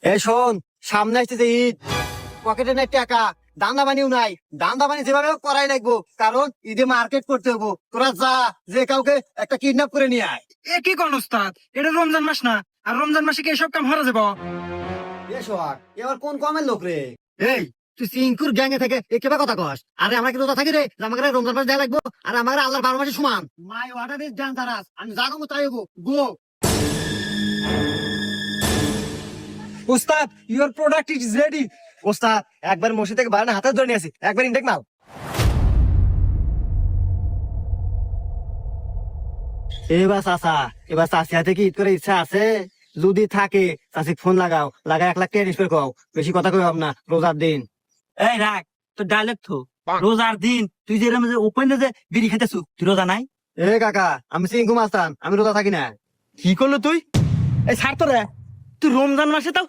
এ শোন, সামনে আসতেছে ঈদ, পকেটে নাই টাকা, দান্দা বানিও নাই। দান্দা বানি যেভাবে হোক করাই লাগবো, কারণ ঈদে মার্কেট করতে হবো। তোরা যা, যে কাউকে একটা কিডন্যাপ করে নিয়ে আয়। এ কি কোন ওস্তাদ, এটা রমজান মাস না? আর রমজান মাসে কি এসব কাম হরা যাব? এ সোহাগ, এবার কোন কমের লোক রে? এই, তুই সিংকুর গ্যাংয়ে থেকে এ কেবা কথা কস? আরে আমরা কি রোজা থাকি রে যে আমাকে রমজান মাস দেয়া লাগবো? আর আমার আল্লাহর 12 মাসে সমান। মাই অর্ডার ইজ ডেঞ্জারাস, আমি যা কমু তাই হবো। গো। ওস্তাদ, ইওর প্রোডাক্ট ইজ রেডি। ওস্তাদ, একবার মসজিদ থেকে বারানা হাতে ধরে নিয়ে আসি, একবার ইনটেক মাল। এবার চাচা, এবার চাষি হাতে কি ঈদ করে ইচ্ছা আছে? যদি থাকে চাষি ফোন লাগাও, লাগাই 1 লাখ টাকা রিস্ক কও। বেশি কথা কই না, রোজার দিন। এই রাখ তো ডাইলেক্ট তো। রোজার দিন তুই যে ওপেন যে বিড়ি খেতেছু, তুই রোজা নাই? এ কাকা, আমি সিংকু মাস্তান, আমি রোজা থাকি না। কি করলো তুই? এই ছাড় তো রে, তুই রমজান মাসে তাও